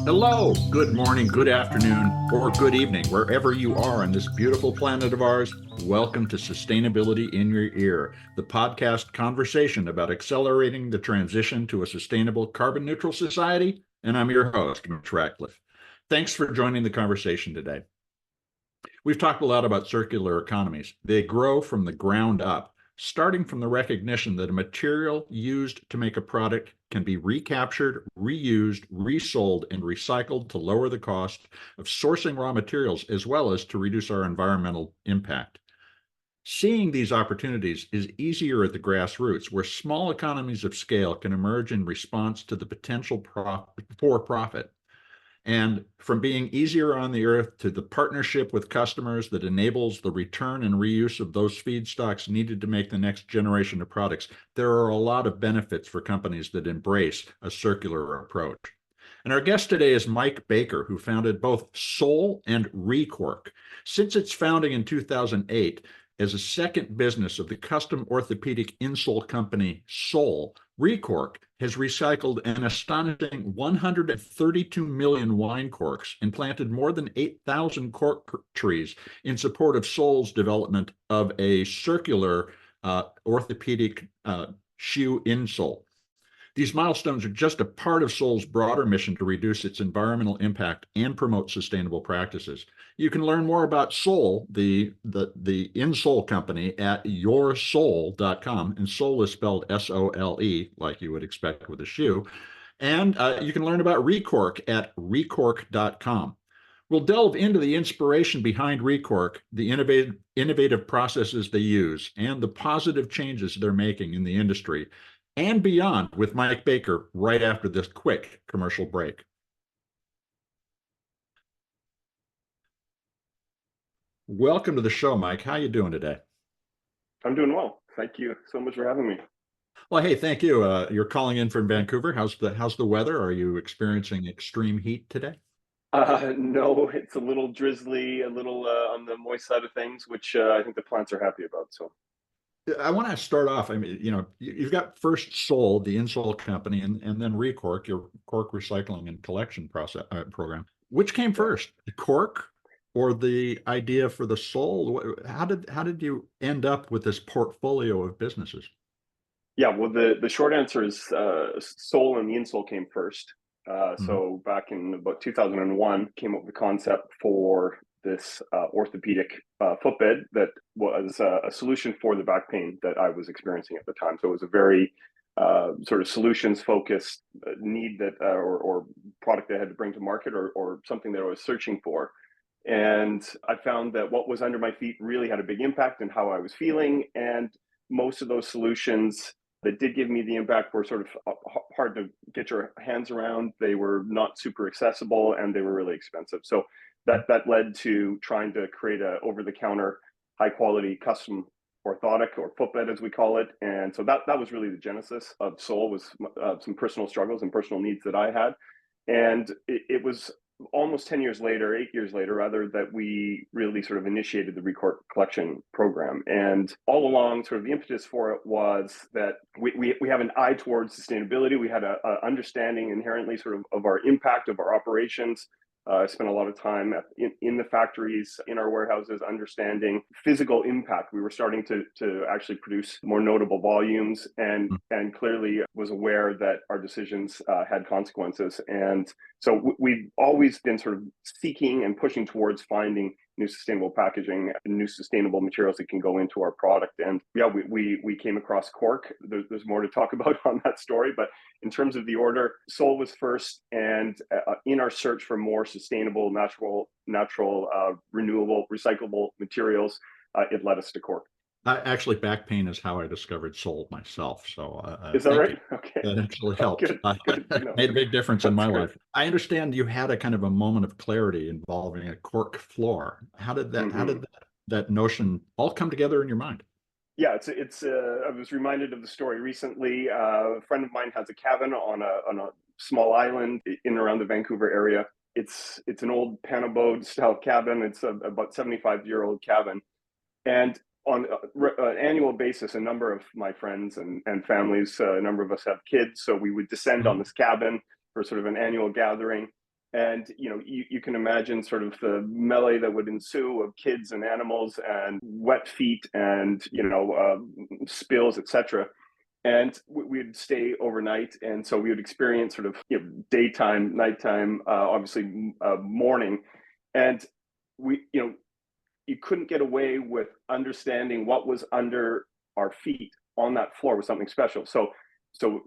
Hello, good morning, good afternoon, or good evening, wherever you are on this beautiful planet of ours. Welcome to Sustainability in Your Ear, the podcast conversation about accelerating the transition to a sustainable carbon neutral society. And I'm your host, Mitch Ratcliffe. Thanks for joining the conversation today. We've talked a lot about circular economies. They grow from the ground up, starting from the recognition that a material used to make a product can be recaptured, reused, resold, and recycled to lower the cost of sourcing raw materials, as well as to reduce our environmental impact. Seeing these opportunities is easier at the grassroots, where small economies of scale can emerge in response to the potential for profit. And from being easier on the earth to the partnership with customers that enables the return and reuse of those feedstocks needed to make the next generation of products, there are a lot of benefits for companies that embrace a circular approach. And our guest today is Mike Baker, who founded both Sole and ReCORK. Since its founding in 2008, as a second business of the custom orthopedic insole company Sole, ReCORK has recycled an astonishing 132 million wine corks and planted more than 8,000 cork trees in support of Sole's development of a circular orthopedic shoe insole. These milestones are just a part of Sole's broader mission to reduce its environmental impact and promote sustainable practices. You can learn more about Sole, the insole company, at yoursole.com, and Sole is spelled S-O-L-E, like you would expect with a shoe. And you can learn about ReCORK at recork.com. We'll delve into the inspiration behind ReCORK, the innovative processes they use, and the positive changes they're making in the industry and beyond with Mike Baker right after this quick commercial break. Welcome to the show, Mike. How are you doing today? I'm doing well. Thank you so much for having me. Well, hey, thank you. You're calling in from Vancouver. How's the weather? Are you experiencing extreme heat today? No, it's a little drizzly, a little on the moist side of things, which I think the plants are happy about. So I want to start off. I mean, you've got first Sole, the insole company, and then ReCORK, your cork recycling and collection process program. Which came first, the cork or the idea for the sole? How did you end up with this portfolio of businesses? yeah, well, the short answer is Sole and the insole came first. So back in about 2001, came up with the concept for this orthopedic footbed that was a solution for the back pain that I was experiencing at the time. So it was a very sort of solutions focused need that or product that I had to bring to market or something that I was searching for. And I found that what was under my feet really had a big impact on how I was feeling. And most of those solutions that did give me the impact were sort of hard to get your hands around. They were not super accessible and they were really expensive. So that led to trying to create a over-the-counter, high-quality custom orthotic or footbed, as we call it. And so that was really the genesis of Sole, was some personal struggles and personal needs that I had. And it was almost 10 years later, 8 years later, rather, that we really sort of initiated the ReCORK collection program. And all along, sort of the impetus for it was that we have an eye towards sustainability. We had a understanding inherently sort of our impact of our operations. I spent a lot of time in the factories, in our warehouses, understanding physical impact. We were starting to actually produce more notable volumes and clearly was aware that our decisions had consequences. And so we've always been sort of seeking and pushing towards finding new sustainable packaging and new sustainable materials that can go into our product. And yeah, we came across cork. There's more to talk about on that story, but in terms of the order, Sole was first, and in our search for more sustainable, natural, renewable, recyclable materials, it led us to cork. Actually, back pain is how I discovered Sole myself. So is that right? You. Okay, that actually helped. Good. Made a big difference in my great. life. I understand you had a kind of a moment of clarity involving a cork floor. How did that notion all come together in your mind? Yeah, it's. I was reminded of the story recently. A friend of mine has a cabin on a small island in and around the Vancouver area. It's an old panabode style cabin. It's about 75-year-old cabin, and on an annual basis, a number of my friends and families, a number of us have kids, so we would descend on this cabin for sort of an annual gathering. And you can imagine sort of the melee that would ensue of kids and animals and wet feet and spills, etc. And we'd stay overnight, and so we would experience sort of daytime, nighttime, obviously morning, and we you couldn't get away with understanding what was under our feet on that floor was something special. So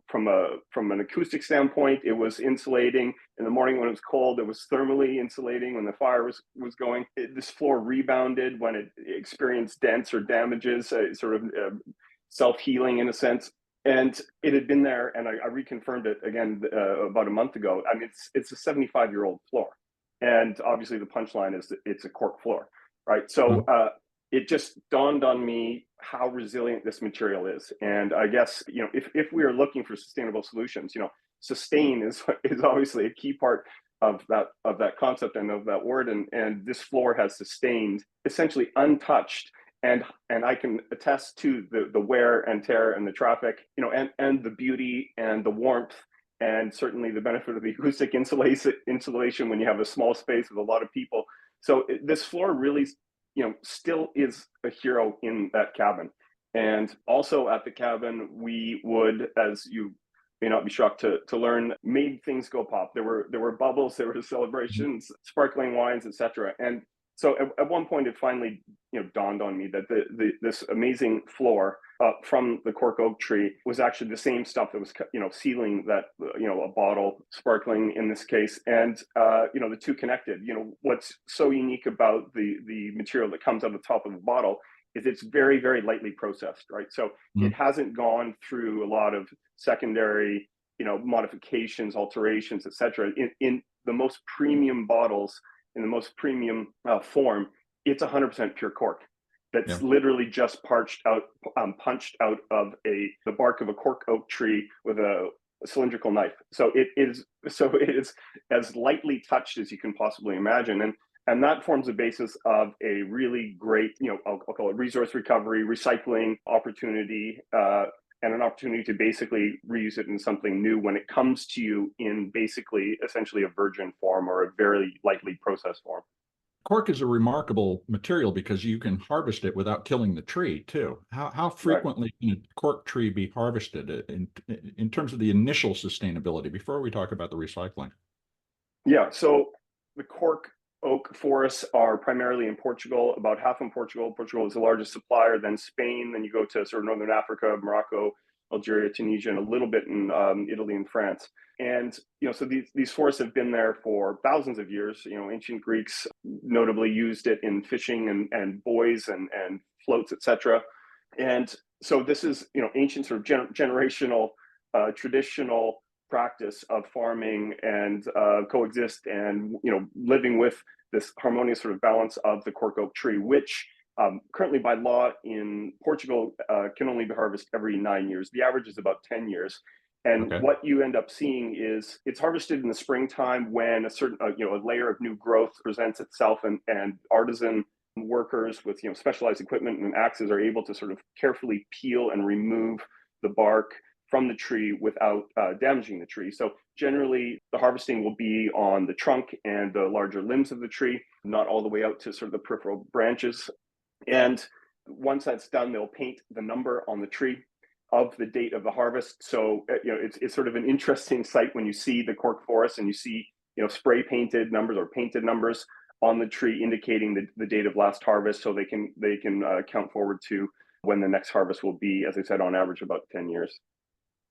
from an acoustic standpoint, it was insulating. In the morning when it was cold, it was thermally insulating. When the fire was going, this floor rebounded when it experienced dents or damages, sort of self-healing in a sense. And it had been there, and I reconfirmed it again about a month ago. I mean, it's a 75-year-old floor, and obviously the punchline is that it's a cork floor, right? So it just dawned on me how resilient this material is. And I guess, if we are looking for sustainable solutions, sustain is obviously a key part of that concept and of that word. And this floor has sustained essentially untouched. And I can attest to the wear and tear and the traffic, and the beauty and the warmth, and certainly the benefit of the acoustic insulation when you have a small space with a lot of people. So this floor really still is a hero in that cabin. And also at the cabin, we would, as you may not be shocked to learn, made things go pop. There were bubbles, there were celebrations, sparkling wines, etc. And so at one point, it finally dawned on me that this amazing floor from the cork oak tree was actually the same stuff that was sealing that a bottle, sparkling in this case, and the two connected. What's so unique about the material that comes out of the top of the bottle is it's very, very lightly processed, right? So it hasn't gone through a lot of secondary modifications, alterations, etc. In the most premium bottles, in the most premium form, it's 100% pure cork that's literally just punched out of the bark of a cork oak tree with a cylindrical knife. So it is as lightly touched as you can possibly imagine, and that forms the basis of a really great, I'll call it resource recovery, recycling opportunity, and an opportunity to basically reuse it in something new when it comes to you in basically essentially a virgin form or a very lightly processed form. Cork is a remarkable material because you can harvest it without killing the tree too. How frequently can a cork tree be harvested in terms of the initial sustainability before we talk about the recycling? Yeah, so the cork oak forests are primarily in Portugal, about half in Portugal. Portugal is the largest supplier, then Spain, then you go to sort of northern Africa, Morocco, Algeria, Tunisia, and a little bit in Italy and France. And so these forests have been there for thousands of years. Ancient Greeks notably used it in fishing and buoys and floats, etc. And so this is ancient sort of generational, traditional practice of farming and coexist and living with this harmonious sort of balance of the cork oak tree, which currently by law in Portugal can only be harvested every 9 years. The average is about 10 years. And what you end up seeing is it's harvested in the springtime when a certain a layer of new growth presents itself, and artisan workers with specialized equipment and axes are able to sort of carefully peel and remove the bark from the tree without damaging the tree. So generally, the harvesting will be on the trunk and the larger limbs of the tree, not all the way out to sort of the peripheral branches. And once that's done, they'll paint the number on the tree of the date of the harvest. So it's sort of an interesting sight when you see the cork forest and you see spray painted numbers or painted numbers on the tree indicating the date of last harvest, so they can count forward to when the next harvest will be, as I said, on average about 10 years.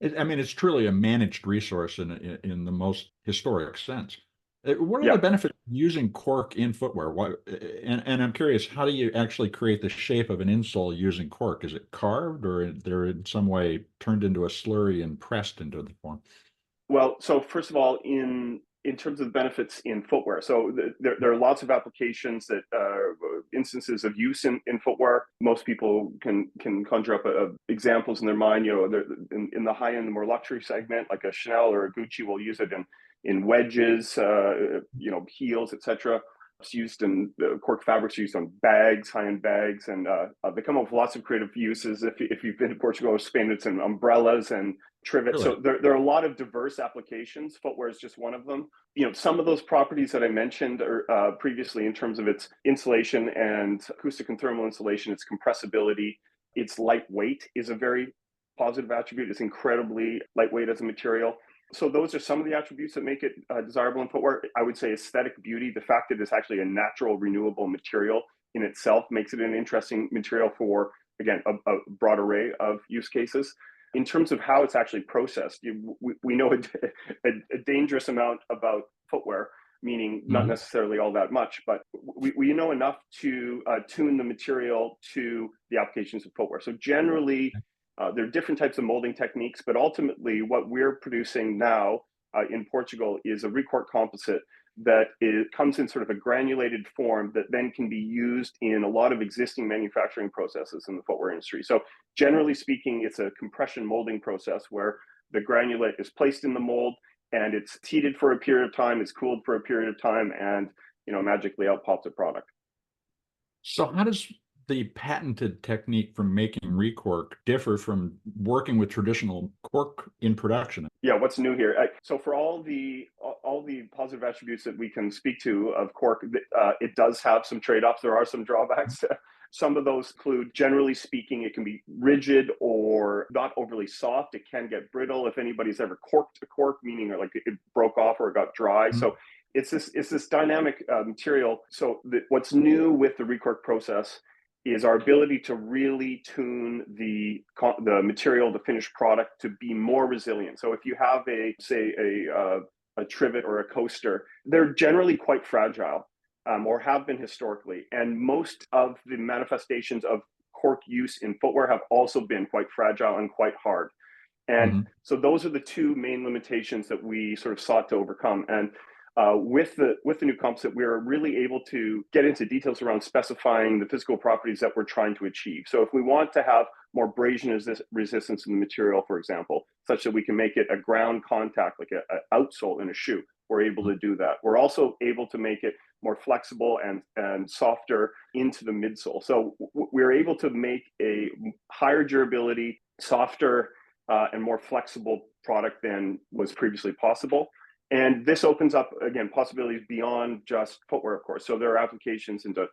It's truly a managed resource in the most historic sense. What are the benefits of using cork in footwear? And I'm curious, how do you actually create the shape of an insole using cork? Is it carved, or they're in some way turned into a slurry and pressed into the form? Well, so first of all, in terms of the benefits in footwear, so there are lots of applications that instances of use in footwear. Most people can conjure up examples in their mind. In the high end, the more luxury segment, like a Chanel or a Gucci, will use it in wedges, heels, etc. It's used in the cork fabrics used on bags, high-end bags, and they come up with lots of creative uses. If you've been to Portugal or Spain, it's in umbrellas and trivet. Really? So there are a lot of diverse applications. Footwear is just one of them. Some of those properties that I mentioned are, previously, in terms of its insulation and acoustic and thermal insulation, its compressibility, its lightweight is a very positive attribute. It's incredibly lightweight as a material. So those are some of the attributes that make it desirable in footwear. I would say aesthetic beauty, the fact that it's actually a natural, renewable material in itself makes it an interesting material for, again, a broad array of use cases. In terms of how it's actually processed, we know a dangerous amount about footwear, meaning not necessarily all that much, but we know enough to tune the material to the applications of footwear. So generally, there are different types of molding techniques, but ultimately what we're producing now in Portugal is a ReCORK composite that comes in sort of a granulated form that then can be used in a lot of existing manufacturing processes in the footwear industry. So generally speaking, it's a compression molding process where the granulate is placed in the mold and it's heated for a period of time, it's cooled for a period of time, and magically out pops a product. So how does the patented technique for making ReCORK differ from working with traditional cork in production? Yeah, what's new here? So for all the positive attributes that we can speak to of cork, it does have some trade-offs. There are some drawbacks. Some of those include, generally speaking, it can be rigid or not overly soft. It can get brittle. If anybody's ever corked a cork, meaning like it broke off or it got dry. So it's this dynamic material. So what's new with the ReCORK process is our ability to really tune the material, the finished product, to be more resilient. So if you have a trivet or a coaster, they're generally quite fragile, or have been historically. And most of the manifestations of cork use in footwear have also been quite fragile and quite hard. And so those are the two main limitations that we sort of sought to overcome. And with the new composite, we are really able to get into details around specifying the physical properties that we're trying to achieve. So if we want to have more abrasion resistance in the material, for example, such that we can make it a ground contact, like an outsole in a shoe, we're able to do that. We're also able to make it more flexible and softer into the midsole. So we're able to make a higher durability, softer, and more flexible product than was previously possible. And this opens up, again, possibilities beyond just footwear, of course. So there are applications into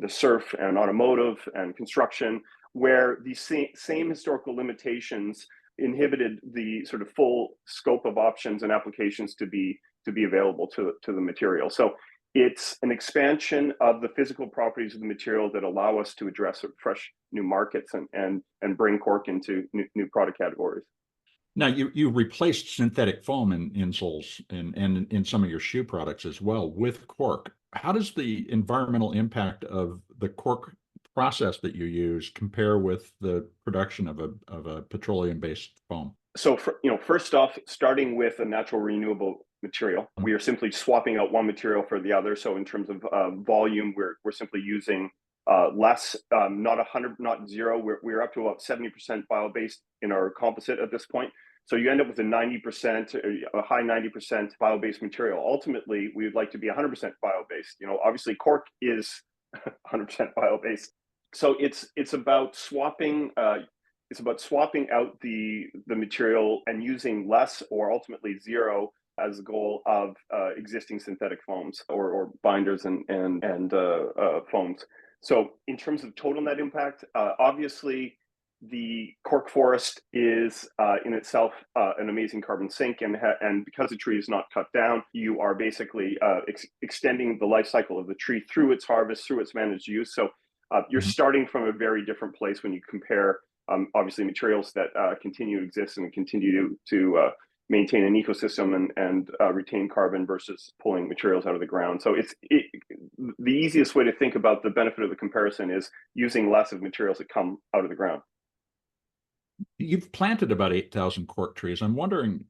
surf and automotive and construction where these same historical limitations inhibited the sort of full scope of options and applications to be available to the material. So it's an expansion of the physical properties of the material that allow us to address fresh new markets and bring cork into new product categories. Now, you replaced synthetic foam in insoles and in some of your shoe products as well with cork. How does the environmental impact of the cork process that you use compare with the production of a petroleum-based foam? So, first off, starting with a natural renewable material, we are simply swapping out one material for the other. So, in terms of volume, we're simply using less, not 100, not zero. We're up to about 70% bio-based in our composite at this point. So you end up with a 90%, a high 90% bio-based material. Ultimately, we would like to be 100% bio-based. Obviously, cork is 100% bio-based. So it's about swapping. It's about swapping out the material and using less or ultimately zero as the goal of existing synthetic foams or binders and foams. So in terms of total net impact, obviously the cork forest is in itself an amazing carbon sink, and because the tree is not cut down, you are basically extending the life cycle of the tree through its harvest, through its managed use. So you're starting from a very different place when you compare obviously materials that continue to exist and continue to maintain an ecosystem and retain carbon versus pulling materials out of the ground. So the easiest way to think about the benefit of the comparison is using less of materials that come out of the ground. You've planted about 8,000 cork trees. I'm wondering,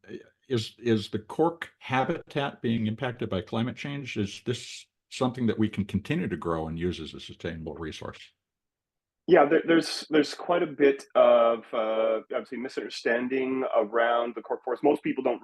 is the cork habitat being impacted by climate change? Is this something that we can continue to grow and use as a sustainable resource? Yeah, there's quite a bit of I'd say misunderstanding around the cork forest. Most people don't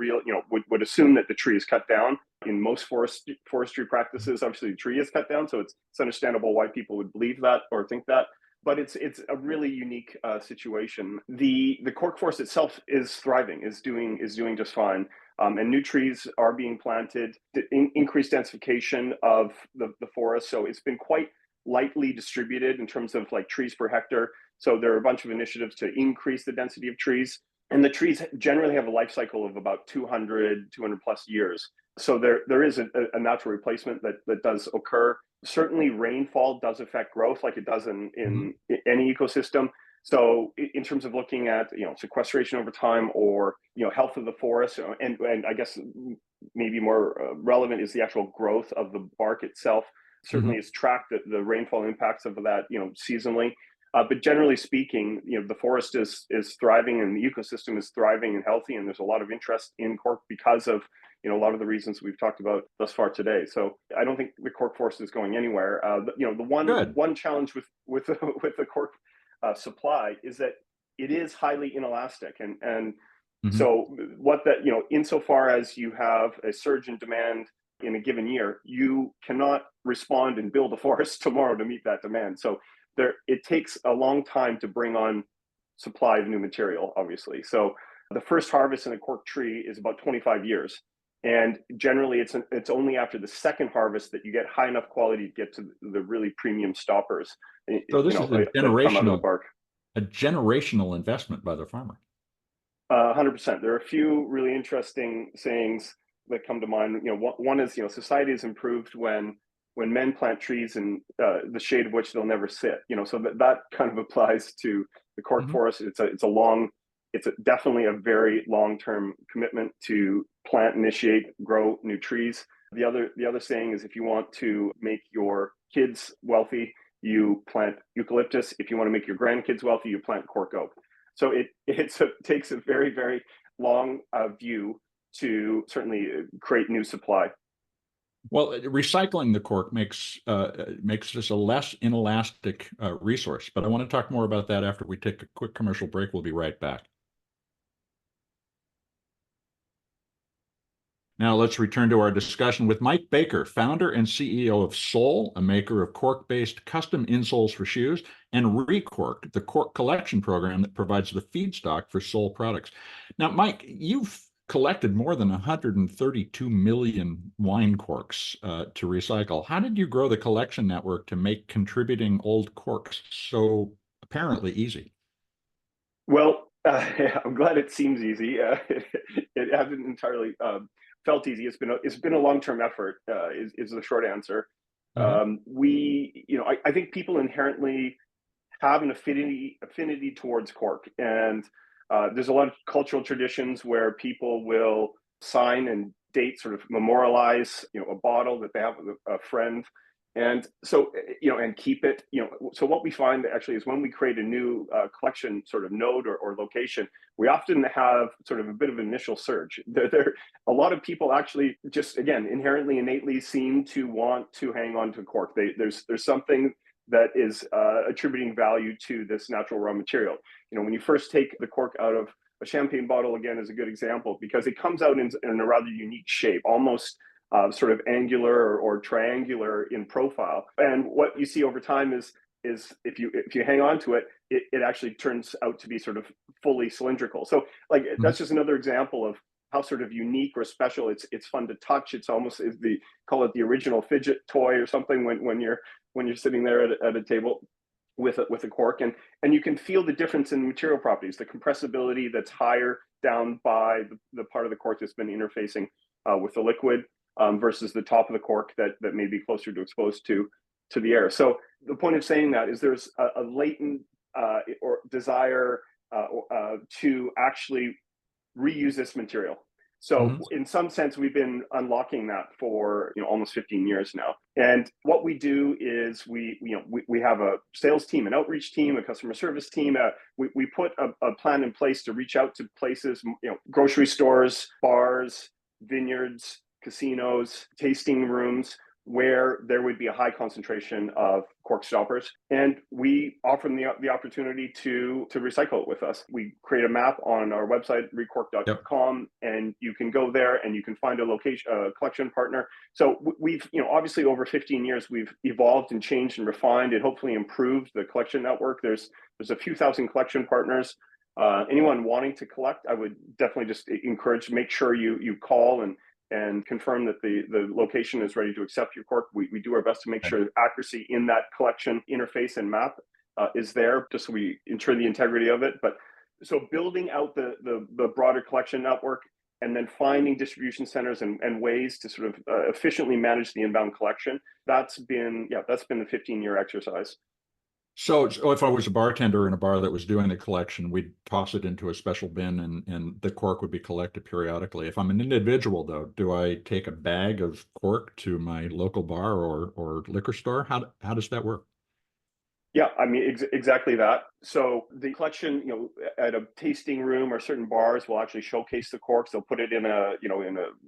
would assume that the tree is cut down. in most forestry practices. Obviously, the tree is cut down, so it's understandable why people would believe that or think that. But it's a really unique situation. The cork forest itself is thriving, is doing just fine, and new trees are being planted. Increased densification of the forest, so it's been quite lightly distributed in terms of like trees per hectare. So there are a bunch of initiatives to increase the density of trees, and the trees generally have a life cycle of about 200 plus years. So there is a natural replacement that does occur. Certainly rainfall does affect growth like it does in any ecosystem. So in terms of looking at, sequestration over time or, health of the forest, and I guess maybe more relevant is the actual growth of the bark itself. Certainly it's tracked the rainfall impacts of that, seasonally. But generally speaking, the forest is thriving and the ecosystem is thriving and healthy. And there's a lot of interest in cork because of, a lot of the reasons we've talked about thus far today. So I don't think the cork forest is going anywhere. The one challenge with the cork supply is that it is highly inelastic. And so what that, insofar as you have a surge in demand in a given year, you cannot respond and build a forest tomorrow to meet that demand. So it takes a long time to bring on supply of new material, obviously. So the first harvest in a cork tree is about 25 years. And generally it's only after the second harvest that you get high enough quality to get to the really premium stoppers. So this is that come out of the bark. A generational investment by the farmer. 100%. There are a few really interesting sayings that come to mind. One is, society is improved when men plant trees in the shade of which they'll never sit. So that kind of applies to the cork forest. It's definitely a very long-term commitment to plant, initiate, grow new trees. The other saying is, if you want to make your kids wealthy, you plant eucalyptus. If you want to make your grandkids wealthy, you plant cork oak. So it takes a very, very long view to certainly create new supply. Well, recycling the cork makes this a less inelastic resource. But I want to talk more about that after we take a quick commercial break. We'll be right back. Now let's return to our discussion with Mike Baker, founder and CEO of Sole, a maker of cork-based custom insoles for shoes, and ReCORK, the cork collection program that provides the feedstock for Sole products. Now, Mike, you've collected more than 132 million wine corks to recycle. How did you grow the collection network to make contributing old corks so apparently easy? Well, I'm glad it seems easy. It hasn't entirely felt easy. It's been a long-term effort. Is the short answer. I think people inherently have an affinity towards cork, and there's a lot of cultural traditions where people will sign and date, sort of memorialize, a bottle that they have with a friend. And so, and keep it, so what we find actually is when we create a new collection sort of node or location, we often have sort of a bit of an initial surge. A lot of people actually just, again, inherently, innately seem to want to hang on to cork. There's something that is attributing value to this natural raw material. When you first take the cork out of a champagne bottle, again, is a good example because it comes out in a rather unique shape, almost sort of angular or triangular in profile. And what you see over time is if you hang on to it, it actually turns out to be sort of fully cylindrical. So that's just another example of how sort of unique or special. It's fun to touch. It's almost call it the original fidget toy or something when you're sitting there at a table with a cork, and you can feel the difference in material properties, the compressibility that's higher down by the part of the cork that's been interfacing with the liquid versus the top of the cork that may be closer to exposed to the air. So the point of saying that is there's a latent or desire to actually reuse this material. So in some sense, we've been unlocking that for almost 15 years now. And what we do is we have a sales team, an outreach team, a customer service team. We put a plan in place to reach out to places, grocery stores, bars, vineyards, casinos, tasting rooms, where there would be a high concentration of cork stoppers, and we offer them the opportunity to recycle it with us. We create a map on our website, ReCORK.com, and you can go there and you can find a location, a collection partner. So we've, obviously over 15 years, we've evolved and changed and refined and hopefully improved the collection network. There's a few thousand collection partners. Anyone wanting to collect, I would definitely just encourage, make sure you call and confirm that the location is ready to accept your cork. We do our best to make sure accuracy in that collection interface and map is there, just so we ensure the integrity of it. But so building out the broader collection network, and then finding distribution centers and ways to sort of efficiently manage the inbound collection, that's been the 15-year exercise. So if I was a bartender in a bar that was doing the collection, we'd toss it into a special bin and the cork would be collected periodically. If I'm an individual, though, do I take a bag of cork to my local bar or liquor store? How does that work? Yeah, I mean, exactly that. So the collection, at a tasting room or certain bars will actually showcase the corks. They'll put it in a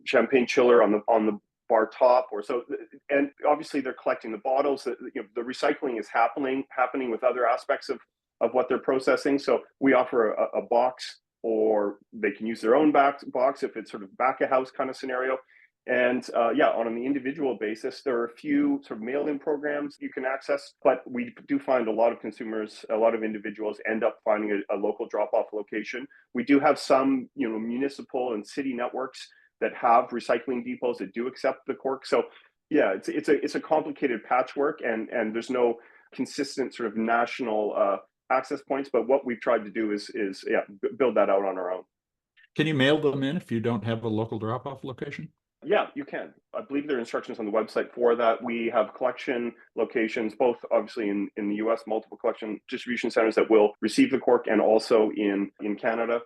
champagne chiller on the bar top, or so. And obviously they're collecting the bottles. The recycling is happening with other aspects of what they're processing. So we offer a box, or they can use their own box if it's sort of back of house kind of scenario. And on the individual basis, there are a few sort of mail-in programs you can access, but we do find a lot of consumers, a lot of individuals end up finding a local drop-off location. We do have some, municipal and city networks that have recycling depots that do accept the cork. So yeah, it's a complicated patchwork, and there's no consistent sort of national access points. But what we've tried to do is build that out on our own. Can you mail them in if you don't have a local drop-off location? Yeah, you can. I believe there are instructions on the website for that. We have collection locations, both obviously in the US, multiple collection distribution centers that will receive the cork, and also in Canada.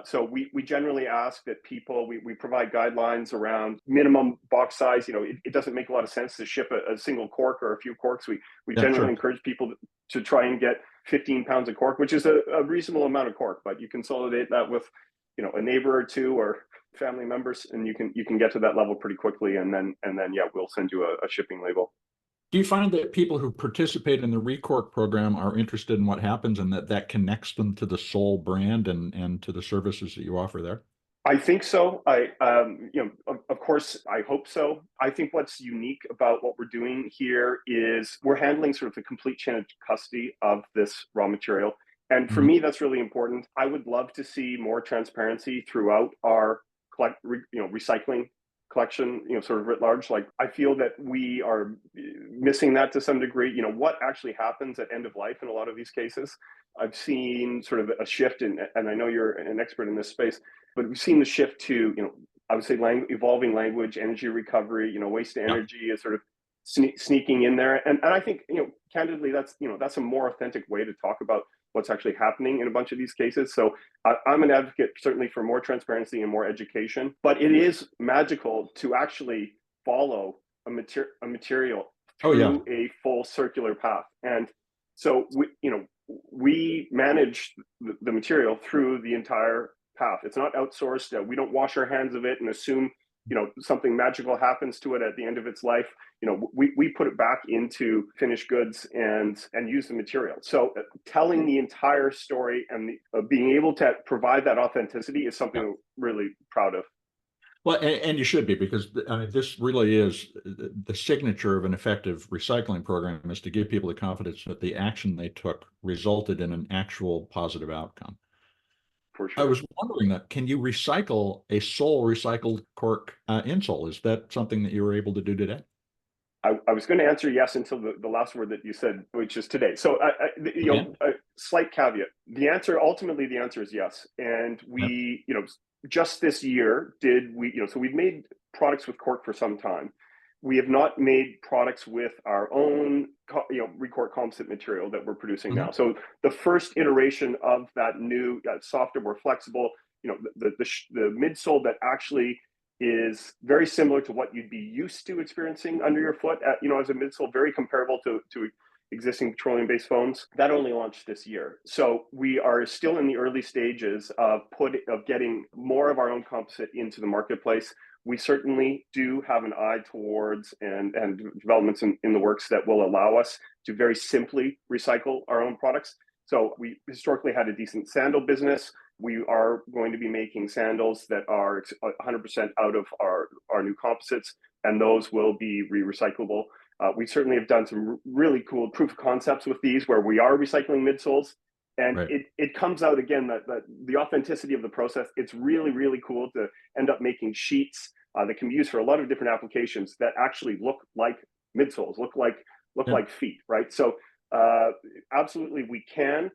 So we generally ask that people, we provide guidelines around minimum box size. It doesn't make a lot of sense to ship a single cork or a few corks. We generally encourage people to try and get 15 pounds of cork, which is a reasonable amount of cork, but you consolidate that with a neighbor or two or family members, and you can get to that level pretty quickly, and then we'll send you a shipping label. Do you find that people who participate in the ReCORK program are interested in what happens, and that connects them to the Sole brand and to the services that you offer there? I think so. Of course, I hope so. I think what's unique about what we're doing here is we're handling sort of the complete chain of custody of this raw material. And for me, that's really important. I would love to see more transparency throughout our recycling collection, sort of writ large. Like, I feel that we are missing that to some degree. What actually happens at end of life in a lot of these cases. I've seen sort of a shift and I know you're an expert in this space, but we've seen the shift to, I would say evolving language, energy recovery, waste to energy is sort of sneaking in there. And I think, candidly, that's a more authentic way to talk about what's actually happening in a bunch of these cases. So I'm an advocate certainly for more transparency and more education, but it is magical to actually follow a material through a full circular path. And so we manage the material through the entire path. It's not outsourced. We don't wash our hands of it and assume something magical happens to it at the end of its life. We put it back into finished goods and use the material. So telling the entire story and being able to provide that authenticity is something I'm really proud of. Well, and you should be, because this really is the signature of an effective recycling program, is to give people the confidence that the action they took resulted in an actual positive outcome. For sure. I was wondering that, can you recycle a Sole recycled cork insole? Is that something that you were able to do today? I was going to answer yes until the last word that you said, which is today. So, a slight caveat. Ultimately, the answer is yes. And we, just this year so we've made products with cork for some time. We have not made products with our own, ReCORK composite material that we're producing now. So the first iteration of that new, softer, more flexible, the midsole that actually is very similar to what you'd be used to experiencing under your foot, as a midsole, very comparable to existing petroleum-based foams. That only launched this year. So we are still in the early stages of getting more of our own composite into the marketplace. we certainly do have an eye towards and developments in the works that will allow us to very simply recycle our own products. So we historically had a decent sandal business. We are going to be making sandals that are 100% out of our new composites, and those will be recyclable. We certainly have done some really cool proof of concepts with these where we are recycling midsoles. And Right. it comes out again that the authenticity of the process. It's really, really cool to end up making sheets that can be used for a lot of different applications that actually look like midsoles, look Yeah. like feet, right? So absolutely we can.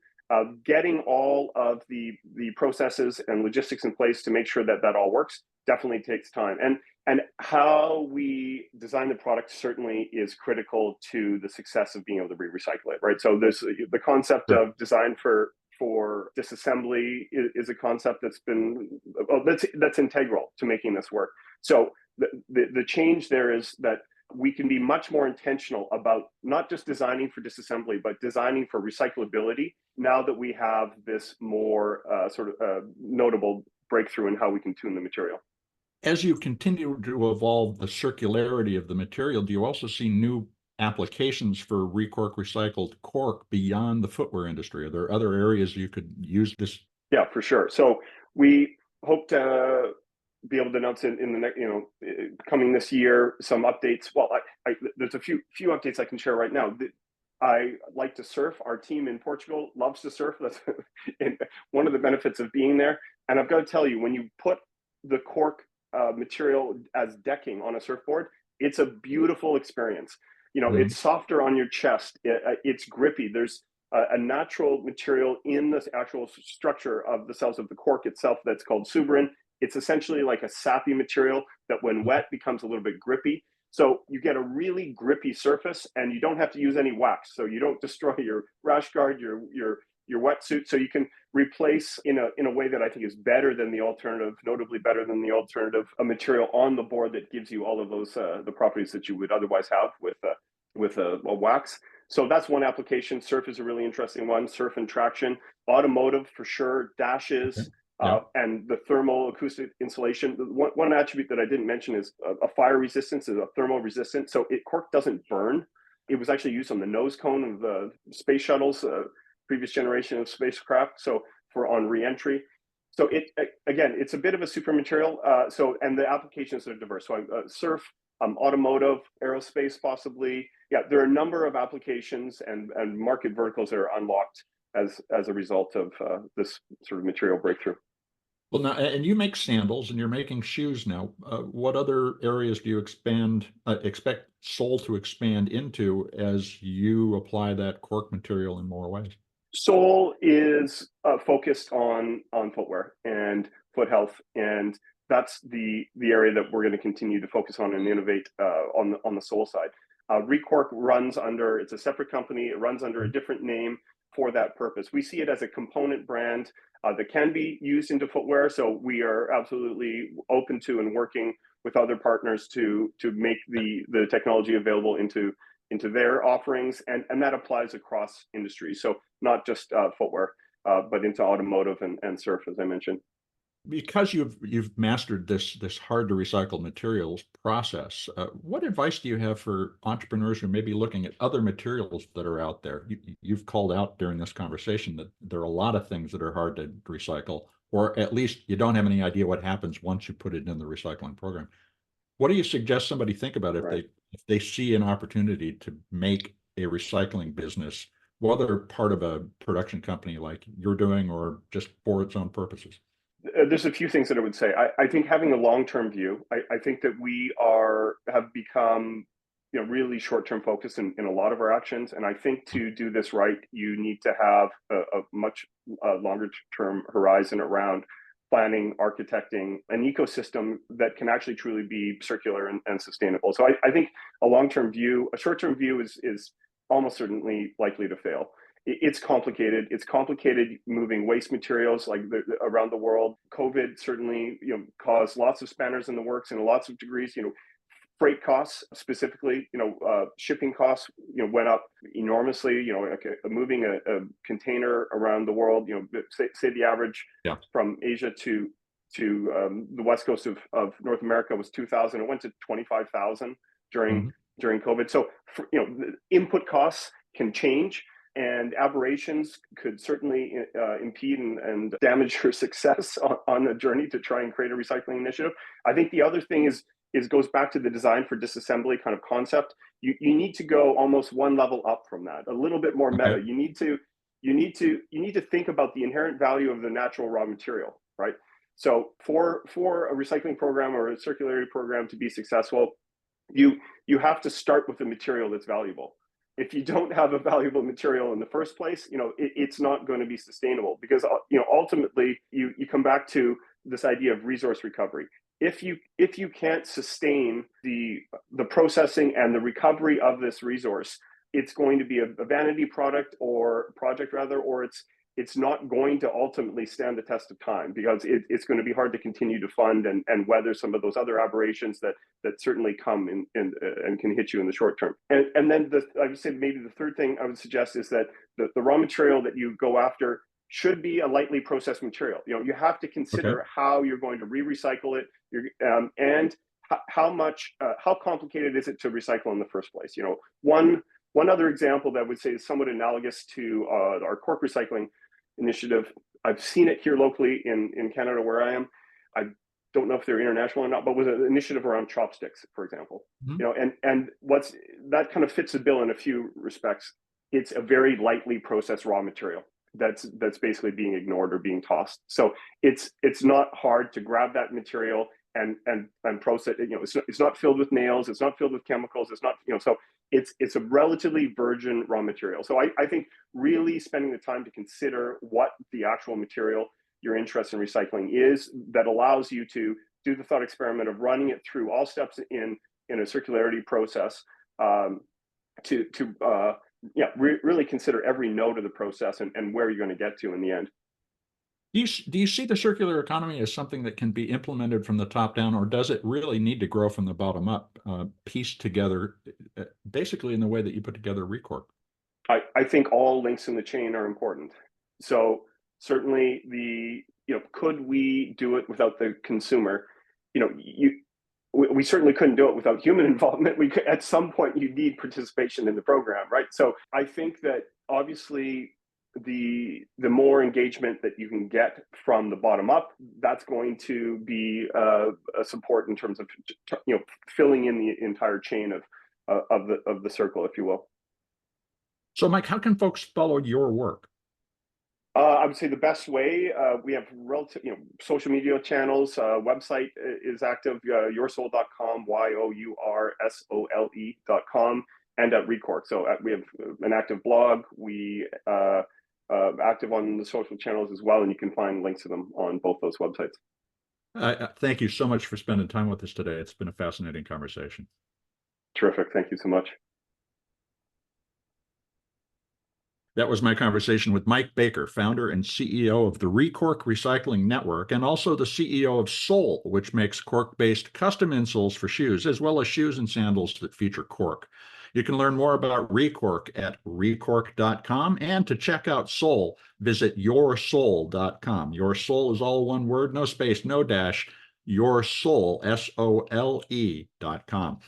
Getting all of the processes and logistics in place to make sure that that all works definitely takes time. And how we design the product certainly is critical to the success of being able to recycle it, right? So there's the concept Sure. of design for disassembly is a concept that's been that's integral to making this work. So the change there is that we can be much more intentional about not just designing for disassembly, but designing for recyclability now that we have this more notable breakthrough in how we can tune the material. As you continue to evolve the circularity of the material, do you also see new applications for ReCORK recycled cork beyond the footwear industry? Are there other areas you could use this? Yeah, for sure. So we hope to be able to announce in the next, coming this year, some updates. Well, there's a few updates I can share right now. I like to surf. Our team in Portugal loves to surf. That's one of the benefits of being there. And I've got to tell you, when you put the cork material as decking on a surfboard, it's a beautiful experience. It's softer on your chest. It's grippy. There's a natural material in the actual structure of the cells of the cork itself that's called suberin. It's essentially like a sappy material that when wet becomes a little bit grippy. So you get a really grippy surface and you don't have to use any wax. So you don't destroy your rash guard, your wetsuit. So you can replace in a way that I think is better than the alternative, notably better than the alternative, a material on the board that gives you all of those the properties that you would otherwise have with a wax. So that's one application. Surf is a really interesting one. Surf and traction, automotive for sure, dashes. Okay. Yeah. And the thermal acoustic insulation. One attribute that I didn't mention is a fire resistance, is a thermal resistant. So cork doesn't burn. It was actually used on the nose cone of the space shuttles, previous generation of spacecraft. So for on reentry. So it's a bit of a super material. And the applications are diverse. So surf, automotive, aerospace, possibly. Yeah, there are a number of applications and market verticals that are unlocked as a result of this sort of material breakthrough. Well, now, and you make sandals and you're making shoes now. What other areas do you expect Sole to expand into as you apply that cork material in more ways? Sole is focused on footwear and foot health, and that's the area that we're going to continue to focus on and innovate on the sole side. ReCORK runs under, it's a separate company. It runs under a different name for that purpose. We see it as a component brand that can be used into footwear. So we are absolutely open to and working with other partners to make the technology available into their offerings, and that applies across industries. So not just footwear, but into automotive and surf, as I mentioned. Because you've mastered this hard to recycle materials process, what advice do you have for entrepreneurs who may be looking at other materials that are out there? You've called out during this conversation that there are a lot of things that are hard to recycle, or at least you don't have any idea what happens once you put it in the recycling program. What do you suggest somebody think about if Right. they see an opportunity to make a recycling business, whether part of a production company like you're doing or just for its own purposes? There's a few things that I would say. I think having a long-term view, I think that we have become really short-term focused in a lot of our actions. And I think to do this right, you need to have a much longer-term horizon around planning, architecting an ecosystem that can actually truly be circular and sustainable. So I think a short-term view is almost certainly likely to fail. It's complicated. It's complicated moving waste materials around the world. COVID certainly, caused lots of spanners in the works in lots of degrees. Freight costs specifically, shipping costs, went up enormously. Like moving a container around the world. Say the average Yeah. from Asia to to the west coast of North America was 2,000. It went to 25,000 during COVID. So the input costs can change, and aberrations could certainly impede and damage your success on the journey to try and create a recycling initiative. I think the other thing is goes back to the design for disassembly kind of concept. You need to go almost one level up from that, a little bit more meta. You need to think about the inherent value of the natural raw material, right? So for a recycling program or a circularity program to be successful, you have to start with a material that's valuable. If you don't have a valuable material in the first place, it's not going to be sustainable, because ultimately you come back to this idea of resource recovery. If you can't sustain the processing and the recovery of this resource, it's going to be a vanity product or project rather, or it's not going to ultimately stand the test of time, because it's going to be hard to continue to fund and weather some of those other aberrations that certainly come and can hit you in the short term. And then I would say maybe the third thing I would suggest is that the raw material that you go after should be a lightly processed material. You have to consider how you're going to recycle it, and how complicated is it to recycle in the first place. One other example that I would say is somewhat analogous to our cork recycling initiative. I've seen it here locally in Canada where I am. I don't know if they're international or not, but was an initiative around chopsticks, for example. And what's that kind of fits the bill in a few respects. It's a very lightly processed raw material that's basically being ignored or being tossed. So it's not hard to grab that material and process it. It's not filled with nails, it's not filled with chemicals, it's not, so it's a relatively virgin raw material. So I think really spending the time to consider what the actual material you're interested in recycling is, that allows you to do the thought experiment of running it through all steps in a circularity process, really consider every node of the process and where you're going to get to in the end. Do you see the circular economy as something that can be implemented from the top down, or does it really need to grow from the bottom up, pieced together, basically in the way that you put together ReCORK? I think all links in the chain are important. So certainly could we do it without the consumer? We certainly couldn't do it without human involvement. At some point you need participation in the program, right? So I think that obviously the more engagement that you can get from the bottom up, that's going to be a support in terms of filling in the entire chain of the circle, if you will. So Mike, how can folks follow your work? I would say the best way, we have relative, social media channels. Website is active, yoursole.com, yoursole.com, and at ReCORK. So we have an active blog. We active on the social channels as well, and you can find links to them on both those websites. Thank you so much for spending time with us today. It's been a fascinating conversation. Terrific. Thank you so much. That was my conversation with Mike Baker, founder and CEO of the ReCORK Recycling Network, and also the CEO of Sole, which makes cork-based custom insoles for shoes, as well as shoes and sandals that feature cork. You can learn more about ReCORK at recork.com, and to check out Sole, visit yoursole.com. Your Sole is all one word, no space, no dash, yoursole, SOLE.com.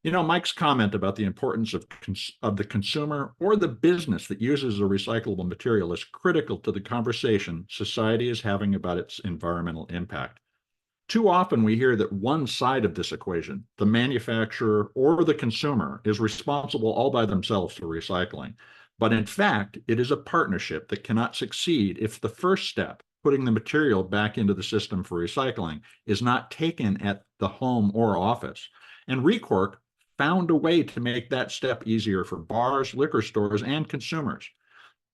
Mike's comment about the importance of the consumer or the business that uses a recyclable material is critical to the conversation society is having about its environmental impact. Too often we hear that one side of this equation, the manufacturer or the consumer, is responsible all by themselves for recycling. But in fact, it is a partnership that cannot succeed if the first step, putting the material back into the system for recycling, is not taken at the home or office. And ReCORK found a way to make that step easier for bars, liquor stores, and consumers.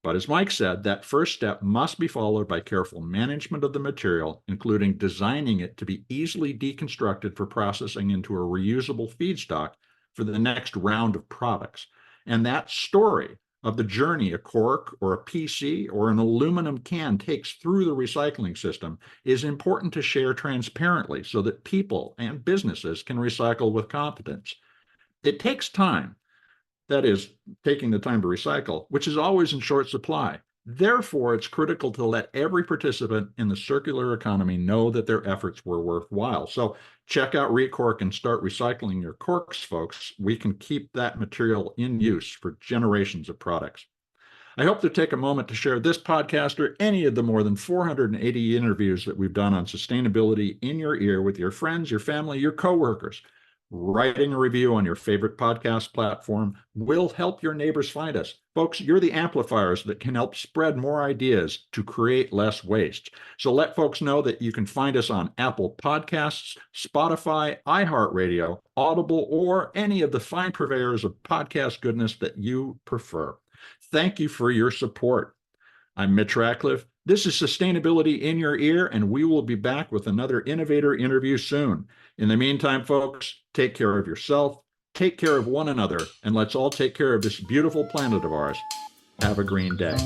But as Mike said, that first step must be followed by careful management of the material, including designing it to be easily deconstructed for processing into a reusable feedstock for the next round of products. And that story of the journey a cork or a PC or an aluminum can takes through the recycling system is important to share transparently so that people and businesses can recycle with confidence. It takes time, that is, taking the time to recycle, which is always in short supply. Therefore, it's critical to let every participant in the circular economy know that their efforts were worthwhile. So check out ReCORK and start recycling your corks, folks. We can keep that material in use for generations of products. I hope to take a moment to share this podcast or any of the more than 480 interviews that we've done on sustainability in your ear with your friends, your family, your coworkers. Writing a review on your favorite podcast platform will help your neighbors find us. Folks, you're the amplifiers that can help spread more ideas to create less waste. So let folks know that you can find us on Apple Podcasts, Spotify, iHeartRadio, Audible, or any of the fine purveyors of podcast goodness that you prefer. Thank you for your support. I'm Mitch Ratcliffe. This is Sustainability in Your Ear, and we will be back with another innovator interview soon. In the meantime, folks, take care of yourself, take care of one another, and let's all take care of this beautiful planet of ours. Have a green day.